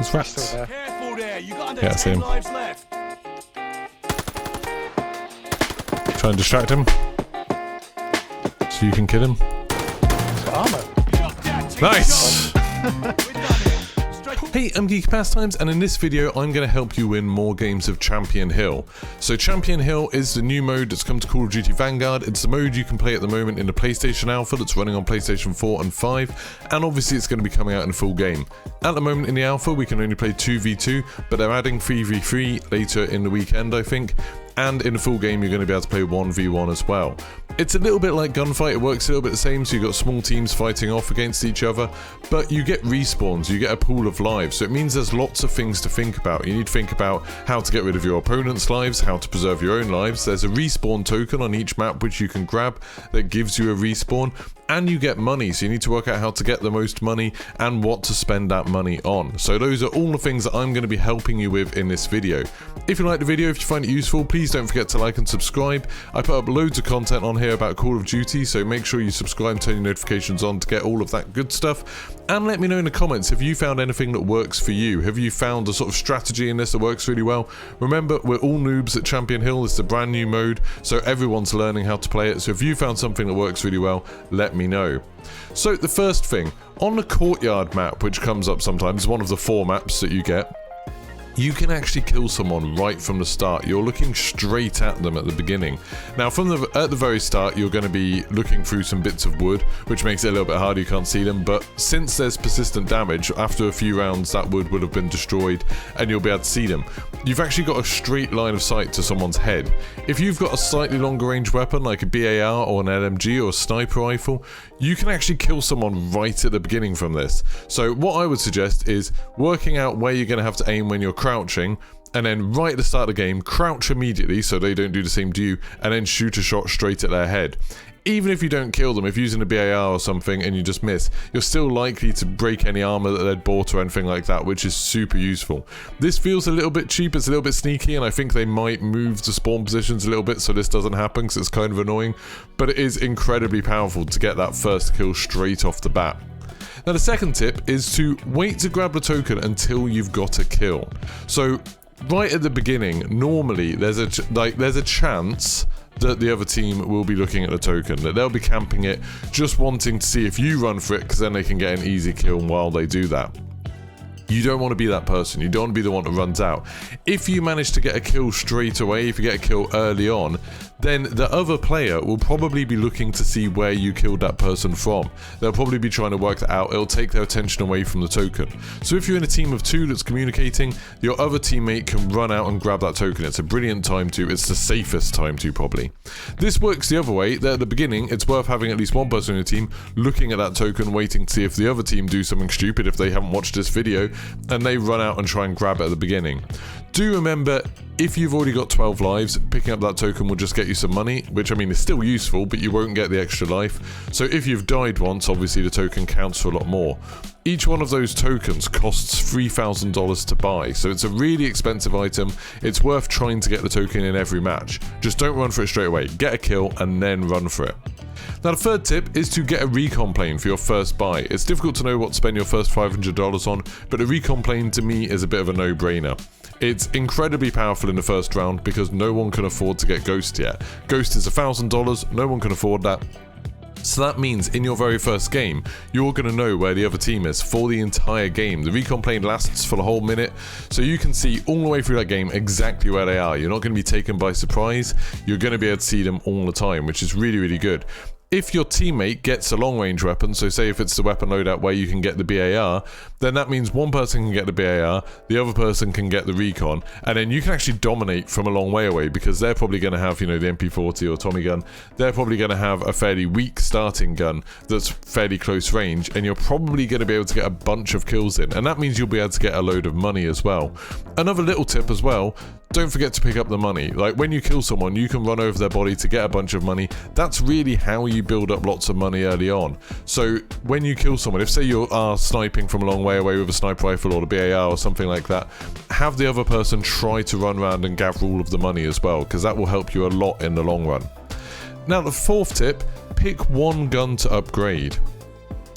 There's rats. Still there. Careful there, you got under Yeah, I see 10 him. lives left. Try and distract him. So you can kill him. It's got armor. Shot that, team Nice! shot. We're done here. Straight Hey, I'm Geeky Pastimes, and in this video I'm going to help you win more games of Champion Hill. So Champion Hill is the new mode that's come to Call of Duty Vanguard. It's the mode you can play at the moment in the PlayStation Alpha that's running on PlayStation 4 and 5, and obviously it's going to be coming out in a full game. At the moment in the Alpha we can only play 2v2, but they're adding 3v3 later in the weekend, I think. And in the full game, you're going to be able to play 1v1 as well. It's a little bit like Gunfight, it works a little bit the same, so you've got small teams fighting off against each other, but you get respawns, you get a pool of lives, so it means there's lots of things to think about. You need to think about how to get rid of your opponent's lives, how to preserve your own lives. There's a respawn token on each map which you can grab that gives you a respawn, and you get money, so you need to work out how to get the most money and what to spend that money on. So those are all the things that I'm going to be helping you with in this video. If you like the video, if you find it useful, please don't forget to like and subscribe. I put up loads of content on here about Call of Duty, so make sure you subscribe and turn your notifications on to get all of that good stuff. And let me know in the comments, have you found anything that works for you? Have you found a sort of strategy in this that works really well? Remember, we're all noobs at Champion Hill. It's a brand new mode, so everyone's learning how to play it. So if you found something that works really well, let me know. So the first thing, on the courtyard map, which comes up sometimes, one of the 4 maps that you get, you can actually kill someone right from the start. You're looking straight at them at the beginning. Now at the very start you're going to be looking through some bits of wood, which makes it a little bit harder, you can't see them, but since there's persistent damage, after a few rounds that wood will have been destroyed and you'll be able to see them. You've actually got a straight line of sight to someone's head. If you've got a slightly longer range weapon like a BAR or an LMG or a sniper rifle, you can actually kill someone right at the beginning from this. So what I would suggest is working out where you're going to have to aim when you're crouching, and then right at the start of the game, crouch immediately so they don't do the same to you, and then shoot a shot straight at their head. Even if you don't kill them, if you're using a BAR or something and you just miss, you're still likely to break any armor that they'd bought or anything like that, which is super useful. This feels a little bit cheap, it's a little bit sneaky, and I think they might move the spawn positions a little bit so this doesn't happen because it's kind of annoying, but it is incredibly powerful to get that first kill straight off the bat. Now the second tip is to wait to grab the token until you've got a kill. So right at the beginning, normally there's a chance that the other team will be looking at the token, that they'll be camping it, just wanting to see if you run for it, because then they can get an easy kill while they do that. You don't want to be that person, you don't want to be the one that runs out. If you manage to get a kill straight away, if you get a kill early on, then the other player will probably be looking to see where you killed that person from. They'll probably be trying to work that out, it'll take their attention away from the token. So if you're in a team of 2 that's communicating, your other teammate can run out and grab that token. It's a brilliant time to, it's the safest time to probably. This works the other way, that at the beginning it's worth having at least one person in your team looking at that token, waiting to see if the other team do something stupid if they haven't watched this video, and they run out and try and grab it at the beginning. Do remember, if you've already got 12 lives, picking up that token will just get you some money, which I mean is still useful, but you won't get the extra life. So if you've died once, obviously the token counts for a lot more. Each one of those tokens costs $3,000 to buy, so it's a really expensive item. It's worth trying to get the token in every match. Just don't run for it straight away, get a kill and then run for it. Now the third tip is to get a recon plane for your first buy. It's difficult to know what to spend your first $500 on, but a recon plane to me is a bit of a no-brainer. It's incredibly powerful in the first round because no one can afford to get Ghost yet. Ghost is $1,000, no one can afford that. So that means in your very first game, you're going to know where the other team is for the entire game. The recon plane lasts for the whole minute, so you can see all the way through that game exactly where they are. You're not going to be taken by surprise, you're going to be able to see them all the time, which is really, really good. If your teammate gets a long-range weapon, so say if it's the weapon loadout where you can get the BAR, then that means one person can get the BAR, the other person can get the recon, and then you can actually dominate from a long way away because they're probably going to have, you know, the MP40 or Tommy gun. They're probably going to have a fairly weak starting gun that's fairly close range, and you're probably going to be able to get a bunch of kills in, and that means you'll be able to get a load of money as well. Another little tip as well, don't forget to pick up the money. Like when you kill someone, you can run over their body to get a bunch of money. That's really how you build up lots of money early on. So when you kill someone, if say you are sniping from a long way away with a sniper rifle or the BAR or something like that, have the other person try to run around and gather all of the money as well, because that will help you a lot in the long run. Now the fourth tip, pick one gun to upgrade.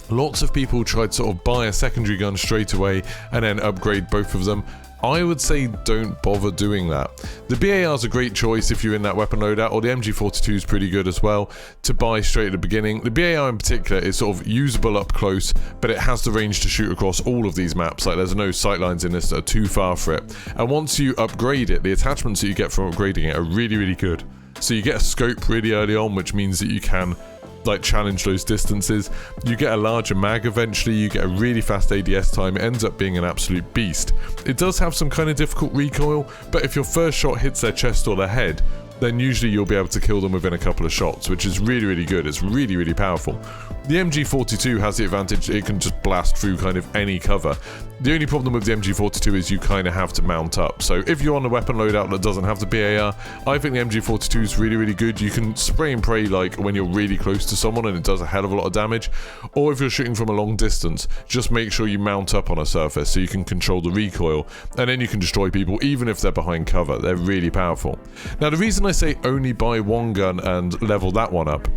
Lots of people try to sort of buy a secondary gun straight away and then upgrade both of them. I would say don't bother doing that. The BAR is a great choice if you're in that weapon loadout, or the MG42 is pretty good as well to buy straight at the beginning. The BAR in particular is sort of usable up close, but it has the range to shoot across all of these maps. Like, there's no sight lines in this that are too far for it. And once you upgrade it, the attachments that you get from upgrading it are really, really good. So you get a scope really early on, which means that you can like challenge those distances. You get a larger mag eventually, you get a really fast ADS time. It ends up being an absolute beast. It does have some kind of difficult recoil, but if your first shot hits their chest or their head, then usually you'll be able to kill them within a couple of shots, which is really, really good. It's really, really powerful. The MG42 has the advantage it can just blast through kind of any cover. The only problem with the MG42 is you kind of have to mount up. So if you're on a weapon loadout that doesn't have the BAR, I think the MG42 is really, really good. You can spray and pray like when you're really close to someone and it does a hell of a lot of damage. Or if you're shooting from a long distance, just make sure you mount up on a surface so you can control the recoil, and then you can destroy people even if they're behind cover. They're really powerful. Now, the reason I say only buy one gun and level that one up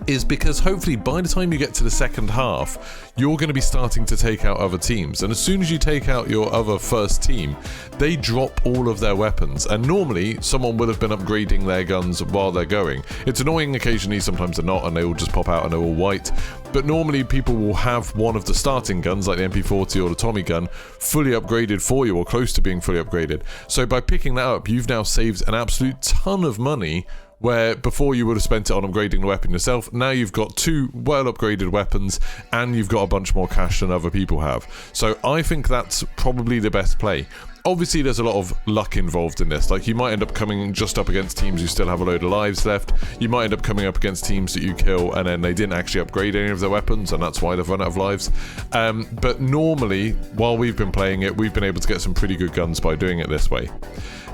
is because hopefully by the time you get to the second half, you're going to be starting to take out other teams. And as soon as you take out your other first team, they drop all of their weapons. And normally, someone will have been upgrading their guns while they're going. It's annoying occasionally, sometimes they're not, and they all just pop out and they're all white. But normally, people will have one of the starting guns, like the MP40 or the Tommy gun, fully upgraded for you, or close to being fully upgraded. So by picking that up, you've now saved an absolute ton of money, where before you would have spent it on upgrading the weapon yourself. Now you've got two well upgraded weapons and you've got a bunch more cash than other people have. So I think that's probably the best play. Obviously there's a lot of luck involved in this. Like, you might end up coming just up against teams who still have a load of lives left. You might end up coming up against teams that you kill and then they didn't actually upgrade any of their weapons, and that's why they've run out of lives. But normally, while we've been playing it, we've been able to get some pretty good guns by doing it this way.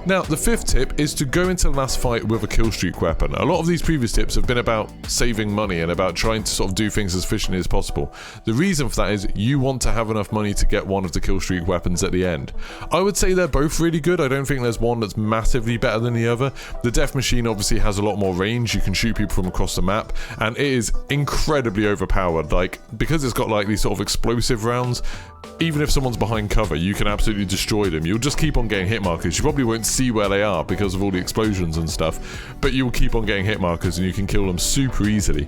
Now, the fifth tip is to go into the last fight with a killstreak weapon. A lot of these previous tips have been about saving money and about trying to sort of do things as efficiently as possible. The reason for that is you want to have enough money to get one of the killstreak weapons at the end. I would say they're both really good. I don't think there's one that's massively better than the other. The Death Machine obviously has a lot more range. You can shoot people from across the map, and it is incredibly overpowered. Like, because it's got like these sort of explosive rounds, even if someone's behind cover, you can absolutely destroy them. You'll just keep on getting hit markers. You probably won't see where they are because of all the explosions and stuff, but you'll keep on getting hit markers and you can kill them super easily.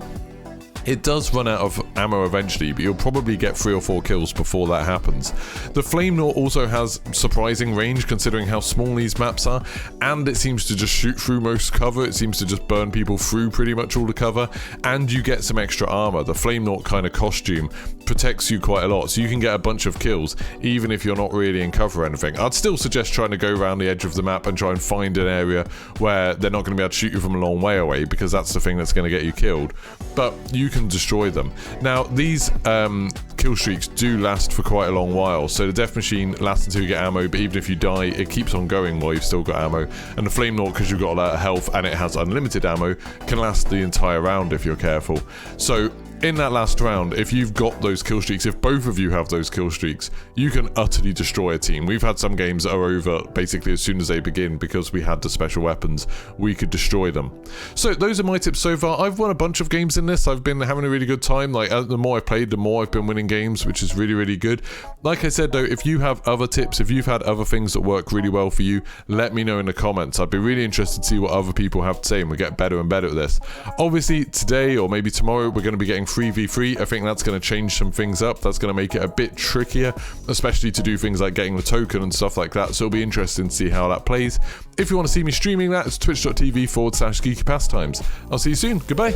It does run out of ammo eventually, but you'll probably get 3 or 4 kills before that happens. The Flamethrower also has surprising range considering how small these maps are, and it seems to just shoot through most cover. It seems to just burn people through pretty much all the cover, and you get some extra armor. The Flamethrower kind of costume protects you quite a lot, so you can get a bunch of kills even if you're not really in cover or anything. I'd still suggest trying to go around the edge of the map and try and find an area where they're not going to be able to shoot you from a long way away, because that's the thing that's going to get you killed. But you can destroy them. Now, these kill streaks do last for quite a long while. So the Death Machine lasts until you get ammo, but even if you die, it keeps on going while you've still got ammo. And the Flamethrower, because you've got a lot of health and it has unlimited ammo, can last the entire round if you're careful. So in that last round, if you've got those kill streaks, if both of you have those kill streaks, you can utterly destroy a team. We've had some games that are over basically as soon as they begin because we had the special weapons. We could destroy them. So those are my tips so far. I've won a bunch of games in this. I've been having a really good time. Like, the more I've played, the more I've been winning games, which is really, really good. Like I said though, if you have other tips, if you've had other things that work really well for you, let me know in the comments. I'd be really interested to see what other people have to say, and we'll get better and better at this. Obviously today or maybe tomorrow we're going to be getting 3v3. I think that's going to change some things up. That's going to make it a bit trickier, especially to do things like getting the token and stuff like that. So it'll be interesting to see how that plays. If you want to see me streaming that, it's twitch.tv/Geeky Pastimes. I'll see you soon. Goodbye.